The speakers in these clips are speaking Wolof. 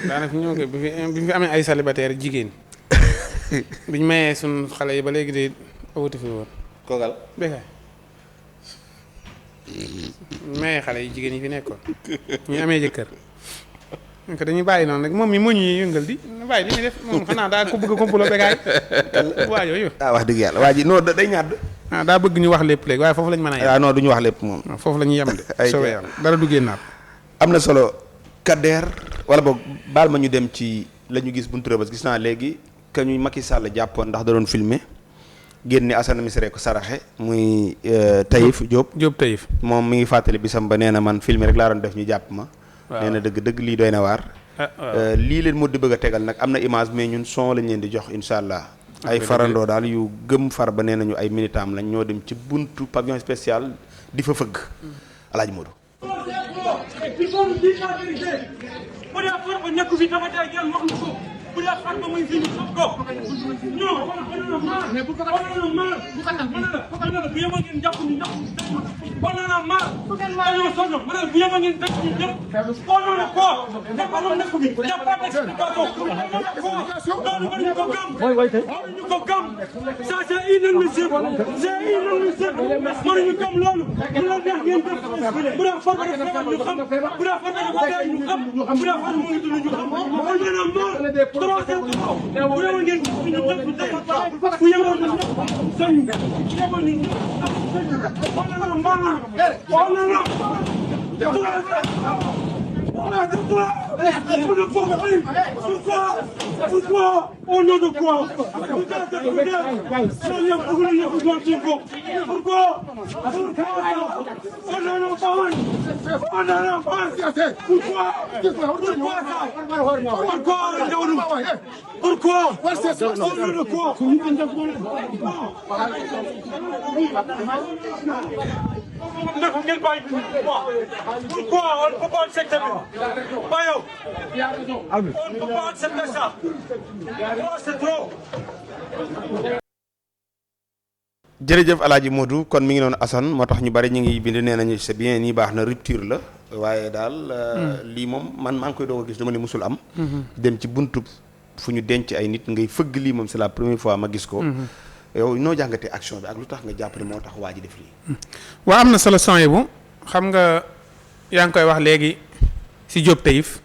daanaka ñoo ko bi fi amee ay célibataire jigéen biñ mayee suñ xale yi ba léegi de awutu fi woon. koogal. béykat mayee xale yi jigéen yi fi nekkoon ñu amee jëkkër. donc dañuy bàyyi noonu rek moom mi moo ñuy yëngal di bàyyi li muy def moom xanaa daa ko bëgg a complot béykat waa yooyu. wax dëgg yàlla waa ji non day ñàdd. daa bëgg ñu wax lépp léegi waaye foofu lañ mën a yem. waaw non du ñu wax lépp moom. foofu la ñuy yem de. soobee yàlla dara du génnaat. am na solo Kader wala boog baal ma ñu dem ci la ñu gis buntu Rebeuss gis naa léegi que ñuy Macky Sall jàppoon ndax da doon filmer génne Assane Misre ko saraxe muy Taïf Diop. Taïf moom mi ngi fàttali bisam ba nee na man filmer rek laa doon def ñu jàpp ma. waaw nee na dëgg lii doy na waar. lii leen moo di bëgg a tegal nag am na image mais ñun son lañ leen di jox incha allah. ay farandoo daal yu gëm far ba nee nañu ay militant lañ ñoo dem ci buntu pavillon spécial di fa fëgg. Alaaji Modou. bu dee Farba nekk fi dafa dee jël wax na ko bu dee Farba muy fi ñu xam ko ñoo mais bu ko bu yema ngeen jàpp ñu ndax banana mar dañoo sonn ma ne bu yema ngeen def ñu ñëpp xooloo na ko dafa doon nekk bi jàppaat ko ñu ko gam ñu ko gam ça c'est inadmissible mënuñu gam loolu bu la neex ngeen def bu dee Farba dafa ñu xam bu dee Farba dafa dee ñu xam bu dee Farba mu ngi dund ñu xam banana mar trop bu yema ngeen ñu ñëpp bu yema ñu sañ yema ñu Pourquoi au nom de quoi? jërëjëf Alaaji Modou kon mi ngi noonu Assane moo tax ñu bari ñu ngi bind nee nañu c'est bien nii baax na rupture la waaye daal lii moom man maa ngi koy doog a gis dama ne musul am dem ci buntu fu ñu denc ay nit ngay fëgg lii moom c'est la première fois ma gis ko yow noo jàngatee action bi ak lu tax nga jàpp ne moo tax waa ji def lii waa am na solo son bu xam nga yaa ngi koy wax léegi si Diop Taïf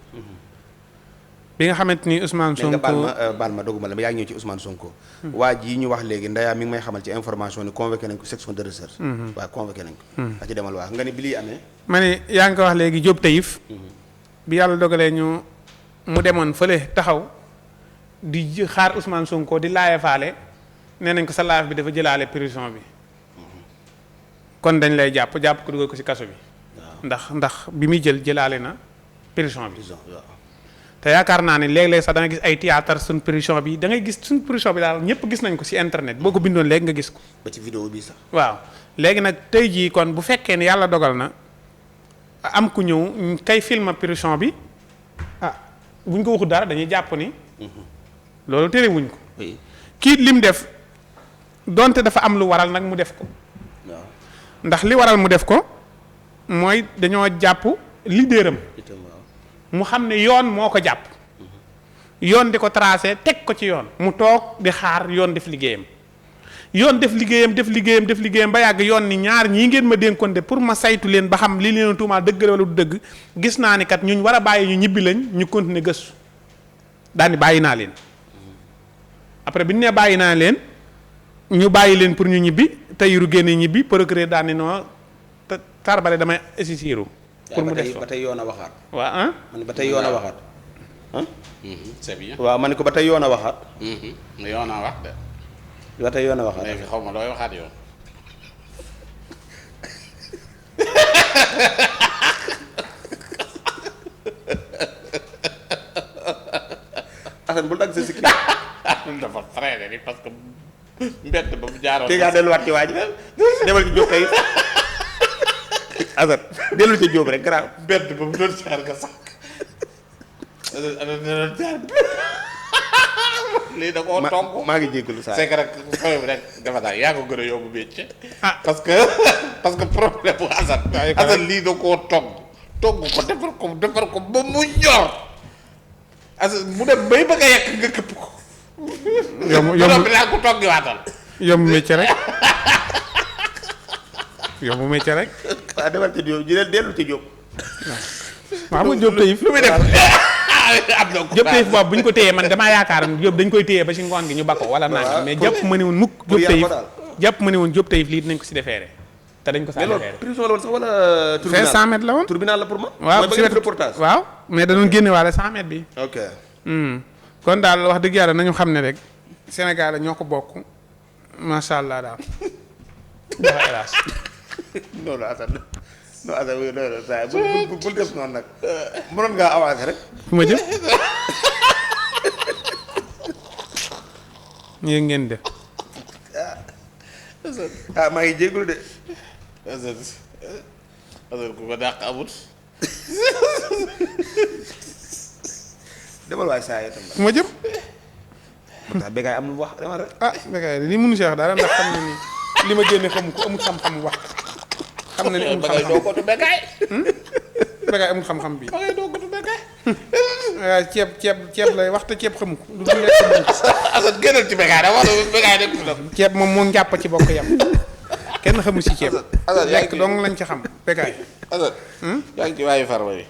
bi nga xamante ni Ousmane Sonko baal ma doguma la yaa ngi ñëw ci Ousmane Sonko waa ji ñu wax léegi Ndaya mi ngi may xamal ci information ni convoqué nañ ko section de recherche waaw convoqué nañ ko a ci demal waa nga ne bi lii amee ma ne yaa ngi ko wax léegi Diop Taïf bi yàlla dogalee mu demoon fële taxaw di xaar Ousmane Sonko di laaye faale nee nañ ko sa laaf bi dafa jëlaale prison bi kon dañ lay jàpp ko dugal ko ci kaso bi ndax bi muy jëlaale na prison bi te yaakaar naa ne léeg-léeg sax da nga gis ay théâtre suñ prison bi da ngay gis suñ prison bi daal ñëpp gis nañ ko ci internet boo ko bindoon léegi nga gis ko ba ci vidéo bi sax waaw léegi nag tey jii kon bu fekkee ne yàlla dogal na am ku ñëw kay film prison bi buñ ko waxu dara dañuy jàpp ni loolu terewuñ ko kii lim def donte dafa am lu waral nag mu def ko ndax li waral mu def ko mooy dañoo jàpp leaderam mu xam ne yoon moo ko jàpp yoon di ko tracé teg ko ci yoon mu toog di xaar yoon def liggéeyam def liggéeyam ba yàgg yoon ni ñaar ñii ngeen ma dénkoon de pour ma saytu leen ba xam li leen tuumaa dëgg la wala du dëgg gis naa ni kat ñuñ war a bàyyi ñu ñibbi lañ ñu continuer gëstu daal ni bàyyi naa leen après bi ñu nee bàyyi naa leen ñu bàyyi leen pour ñu ñibbi Tahirou génne ñibbi procureur daal ni non tarbale damay assisiru pour mu def ba tey yoon a waxaat waaw man ba tey yoon a waxaat c'est bien waaw ma ne ko ba tey yoon a waxaat yoon a wax de ba tey yoon a waxaat léegi xaw ma looy waxaat yow Assane bul dagg sa sikki dafa freiné ni parce que mbedd ba mu jaaroon te ngaa delluwaat ci waa ji demal ci Diop Taïf Assane dellu ci Diop rek garaaw mbedd ba mu doon jaar nga sax doon jaar lii da koo togg maa ngi jéggalu saa c'est que rek fooy bi rek dafa daal yaa ko gën a yóbbu métier parce que problème bu Assane lii da koo togg ko defar ko ba mu ñor mu dem bay bëgg a yekk nga këpp ko. yomb bi laa ko toggi waatal. yomb métier rek yomb métier rek. waaw demal ci Diop ñu dellu ci Diop. waaw nga Diop Taïf lu muy def am na ko. Diop Taïf boobu bu ñu ko téyee man damaa yaakaar ne Diop dañ koy téyee ba ci ngoon gi ñu bakko wala nangam mais jàpp ma ne woon mukk Diop Taïf jàpp ma ne woon Diop Taïf lii dinañ ko si defeere te dañ ko saa mais defeere. loolu prison la woon sax wala. c'est 100 mètres la woon. tribunal la pour ma. waaw mooy ba ngeen def reportage. waaw mais da doon génne waale 100 mètres bi. ok. kon daal wax dëgg yàlla nañu xam ne rek Sénégal ñoo ko bokk macha allah daal dafa hélas. non non Assane non Assane non saa bul def noonu nag mënoon ngaa avancer rek. fu ma jëm yéen ngeen def. ah maa ngi jégalu de. Assane ku ko dàq amut. demal waay saa tam fu ma jëm. moo tax béykat am lu mu wax demal rek. ah béykat li mënu si wax dara ndax xam na ni li ma génne xamu ko amul xam-xam wax xam na ni amul ba ngay doo xam-xam ko tu bekkaay. béykat amul xam-xam bi ba ngay doo ko tu bekkaay. waaw ceeb lay wax te ceeb xamu ko lu dul lekk xamu ko. Assane génnal ci bekkaay dafa wax bekkaay rek fi ceeb moom moo njàpp ci bokk yam kenn xamul si ceeb. Assane yaa ngi lekk dong lañ ci xam béykat. Assane yaa ngi ci waayu farba bi.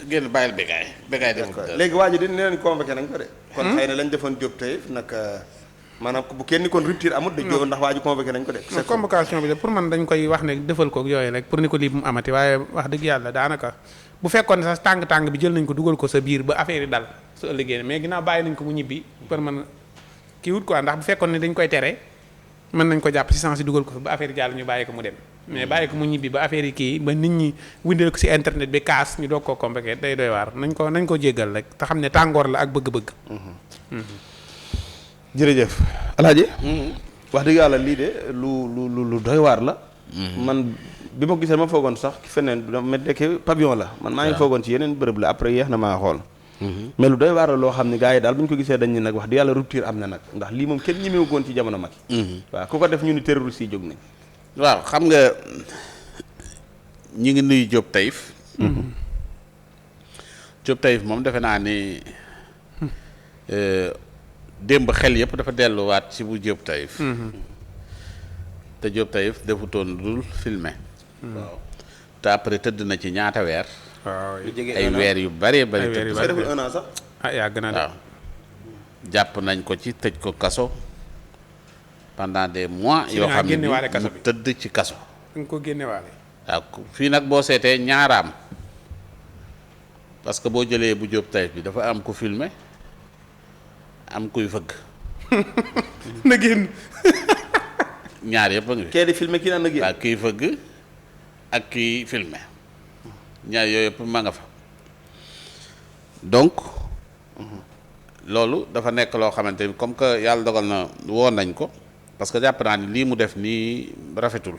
génn bàyyil bekkaay bekkaay dem ko. léegi waa ji di nee nañ convoqué nañ ko de. kon xëy na lañ defoon Diop Taïf nag maanaam bu kenn kon rupture amut de Diop ndax waa ji convoqué nañ ko de. non convocation bi de pour man dañ koy wax ne defal ko yooyu rek pour ni ko lii bu mu amati waaye wax dëgg yàlla daanaka bu fekkoon ne sax tàng-tàng bi jël nañ ko dugal ko sa biir ba affaire yi dal su ëllëgee mais ginnaaw bàyyi nañ ko mu ñibbi pour man kii wut quoi ndax bu fekkoon ne dañ koy tere mën nañ ko jàpp si sens yi dugal ko fa ba affaire yi jàll ñu bàyyi ko mu dem mais bàyyi ko mu ñibbi ba affaire yi kii ba nit ñi windeel ko si internet bi kaas ñu doog koo convoqué day doy waar nañ ko jéggal rek te xam ne tàngoor la ak bëgg-bëgg. jërëjëf Alaaji wax dëgg yàlla lii de lu doy waar la. man bi ma gisee ma foogoon sax feneen ma dekkee pavillon la man maa ngi foogoon ci yeneen bërëb la après yeex na maa xool. mais lu doy waar la loo xam ne gars yi daal bu ñu ko gisee dañ ne nag wax di yàlla rupture am na nag ndax lii moom kenn ñemewu goon ci jamono mag. waaw ku ko def ñu ni terroriste yi jóg nañ. waaw xam nga ñi ngi nuyu Diop Taïf. Diop Taïf moom defe naa ni démb xel yëpp dafa delluwaat ci bu Diop Taïf. te Diop Taïf defutoon dul filmer. waaw te après tëdd na ci ñaata weer. waaw ay weer yu bëree bëri. ay weer yu sa deful un an sax. ah yaa gën a waaw jàpp nañ ko ci tëj ko kaso pendant des mois. yoo xam ne mu tëdd ci kaso. nga ko génnewaale. waaw fii nag boo seetee ñaaraam parce que boo jëlee bu Diop Taïf bi dafa am ku filmer am kuy fëgg. na génn. ñaar yëpp a ngi fi. kee di filmer kii naan na génn. waaw kiy fëgg ak kiy filmer ñaar yooyu yëpp ma nga fa donc loolu dafa nekk loo xamante ni comme que yàlla dogal na woon nañ ko parce que jàpp naa ni lii mu def nii rafetul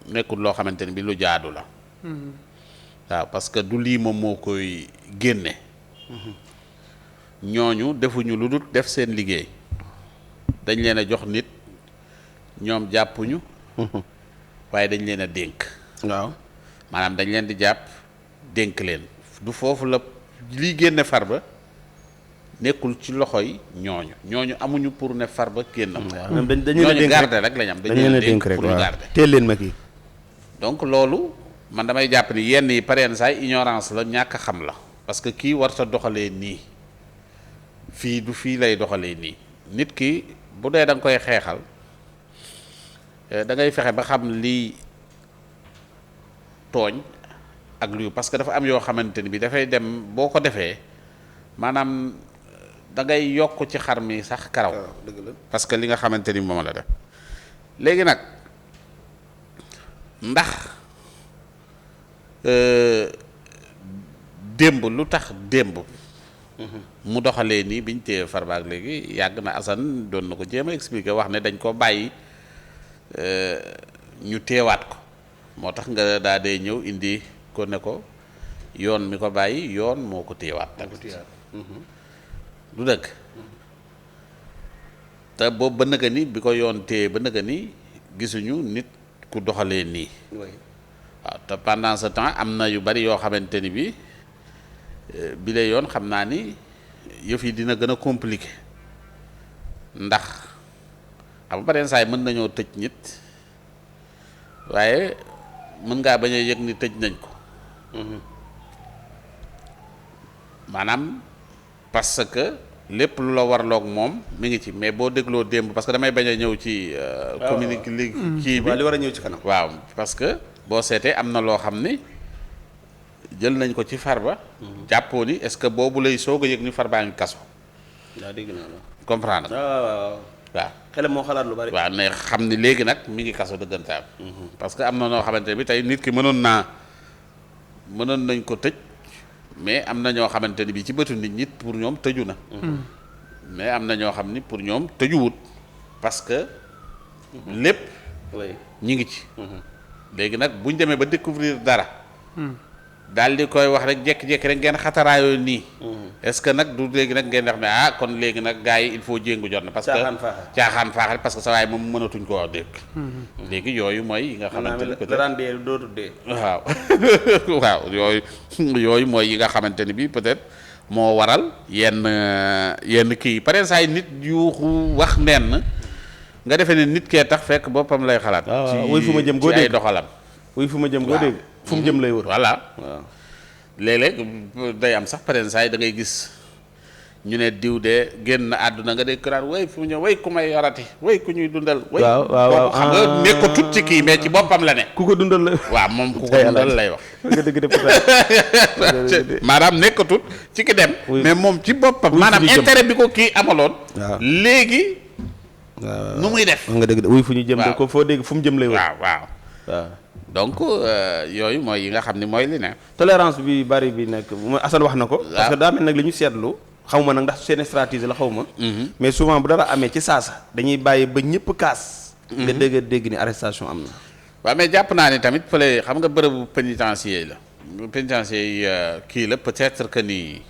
nekkul loo xamante ni bi lu jaadu la. waaw parce que du lii moom moo koy génne. ñooñu defuñu lu dul def seen liggéey dañ leen a jox nit ñoom jàppuñu. waaye dañ leen a dénk. waaw maanaam dañ leen di jàpp dénk leen du foofu la lii génne Farba nekkul ci loxo yi ñooñu amuñu pour ne Farba génn. waaw dañ leen a dénk garder rek lañ am. dañ leen a dénk rek pour ñu waaw garder. teel leen ma kii. donc loolu man damay jàpp ni yenn yi pareen saay ignorance la ñàkk a xam la parce que kii warta doxalee nii fii du fii lay doxalee nii nit ki bu dee da nga koy xeexal da ngay fexe ba xam lii tooñ ak liu parce que dafa am yoo xamante ni bi dafay dem boo ko defee maanaam da ngay yokk ci xar mi sax karaw dëgg la parce que li nga xamante ni moom la def léegi nag ndax démb lu tax démb mu doxalee nii biñ téye Farba ak léegi yàgg na Assane doon na ko jéem a expliquer wax ne dañ ko bàyyi ñu teewaat ko moo tax nga daa dee ñëw indi ko ne ko yoon mi ko bàyyi yoon moo ko teewaat tamit du dëgg te boobu ba nëga ni bi ko yoon téye ba nëga ni gisuñu nit ku doxalee nii waaw te pendant ce temps am na yu bari yoo xamante ni bi la yoon xam naa ni yëf yi dina gën a compliqué ndax xam nga pareen saa yi mën nañoo tëj nit waaye mën ngaa bañ a yëg ni tëj nañ ko maanaam parce que lépp lu la warloog moom mi ngi ci mais boo dégloo démb parce que damay bañ a ñëw ci communiqué li kii bi li war a ñëw ci kanam. waaw parce que boo seetee am na loo xam ni jël nañ ko ci Farba jàppoo ni est-ce que boobu lay soog a yëg ni Farba ngi kaso daa dégg naa la. comprendre waaw. waaw xelam moo xalaat lu bari. waaw ne xam ni léegi nag mi ngi kaso dëggantaan parce que am na noo xamante ne bi tey nit ki mënoon nañ ko tëj mais am na ñoo xamante ni bi ci bëtu nit ñi pour ñoom tëju na mais am na ñoo xam ni pour ñoom tëjuwut parce que lépp ñi ngi ci léegi nag buñ demee ba découvrir dara daal di koy wax rek jékki-jékki rek ngeen xataraayoo nii est-ce que nag du léegi nag ngeen wax ne kon léegi nag gars yi il faut jéngu jot na parce que caaxaan faaxal parce que sa waay moom mënatuñ koo wax dégg léegi yooyu mooy yi nga xamante ni peut-être dootu dee. waaw waaw yooyu mooy yi nga xamante ni bi peut-être moo waral yenn kii pare saa yi nit yuuxu wax nenn nga defee ne nit kee tax fekk boppam lay xalaat wuy fu ma jëm goo ci ay dégg doxalam wuy fu ma jëm goo dégg fu mu jëm lay wër. voilà waaw léeg-léeg day am sax pare saa yi da ngay gis ñu ne diw de génn àdduna nga dégg naan way fu mu ñëw way ku may yorati way ku ñuy dundal. way waaw xam nga nekkatut ci kii mais ci boppam la ne. ku ko dundal la. waaw moom ku ko dundal lay wax. nga dëgg de maanaam nekkatut ci ki dem. mais moom ci boppam. maanaam intérêt bi ko kii amaloon. waaw léegi. nu muy def. nga dëgg de wuy fu ñu jëm. waaw ko foo dégg fu mu jëm lay wër. waaw. donc yooyu mooy yi nga xam ni mooy li ne. tolérance bi bari bi nekk mooy Assane wax na ko. parce que daa mel nag li ñu seetlu. xaw ma nag ndax seen stratégie la xaw ma. mais souvent bu dara amee ci saasa. dañuy bàyyi ba ñëpp kaas. nga dégg ni arrestation am na. waaw mais jàpp naa ni tamit fële xam nga bërëbu pénitencier la. pénitencier kii la peut-être que ni.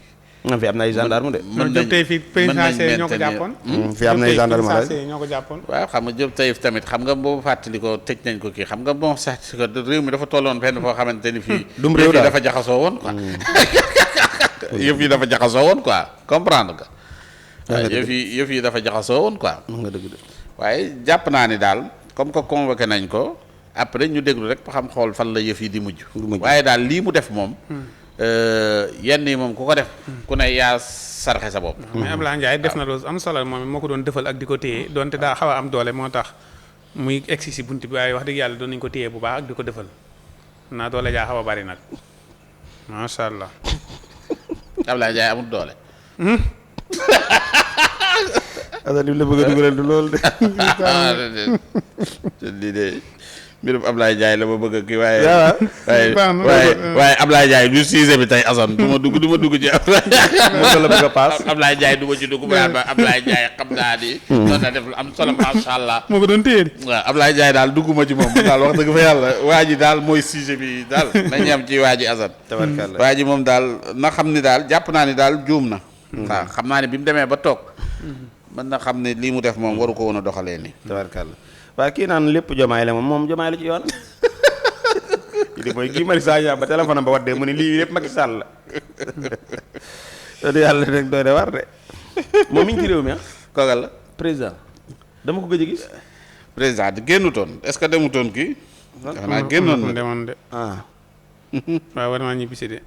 fi am na ay gendarme de. mën nañ tey fii pénitencier ñoo ko jàppoon. fi am na ay gendarme pénitencier ñoo ko jàppoon. waaw xam nga Diop Taïf tamit xam nga boobu fàttali ko tëj nañ ko kii xam nga bon sax réew mi dafa tolloon fenn foo xamante ni fii. dum réew daal dafa jaxasoo woon quoi. yëf yi dafa jaxasoo woon quoi comprendre nga. waaw yëf yi dafa jaxasoo woon quoi. nga dëgg de. waaye jàpp naa ni daal comme que convoqué nañ ko après ñu déglu rek ba xam xool fan la yëf yi di mujj. waaye daal lii mu def moom. yenn yi moom ku ko def. ku ne yaa sarxe sa bopp. mais Abdoulaye Ndiaye def na loolu am solo moom moo ko doon defal ak di ko téye donte daa xaw a am doole moo tax muy egsi si bunt bi waaye wax dëgg yàlla doon nañu ko téye bu baax ak di ko defal naa doole jaa xaw a bari nag macha allah. Abdoulaye Ndiaye amul doole. Assane li la bëgg a dugalal du loolu de. lii de mbirum Abdoulaye Ndiaye la ma bëgg a kii waaye. waaye Abdoulaye Ndiaye du sujet bi tey Assane du ma dugg ci moom la bëgg a paas. Abdoulaye Ndiaye du ma ci dugg ba Abdoulaye Ndiaye xam naa ni. doon na def lu am solo macha allah. moo ko doon téye. waaw Abdoulaye Ndiaye daal dugguma ci moom daal wax dëgg fa yàlla waa ji daal mooy sujet bi daal nañu am ci waa ji Assane. tabarkalla waa ji moom daal na xam ni daal jàpp naa ni daal juum na. waaw xam naa ne bi mu demee ba toog. mën na xam ne lii mu def moom waru ko woon a doxalee nii. tabarkalla waaye kii naan lépp jomaay la moom jomaay la ci yoon. di mooy kii Mari Sagna ba téléphone am ba waddee mu ne lii lépp Macky Sall la. te yàlla rek doy de war de. moom mi ngi ci réew mi koogal la président dama ko gëj a gis. président di génnutoon est-ce que demutoon kii. xanaa génnoon na demoon de. waaw war naa ñibbisi de.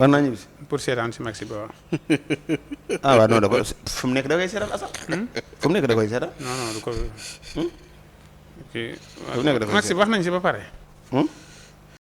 war naa ñibbisi. pour seetaan si Maxi ba waaw. waaw non da ko fu mu nekk da koy seetaan Assane. fu mu nekk da koy seetaan. non du ko. ok fu mu nekk da koy Maxi wax nañ si ba pare.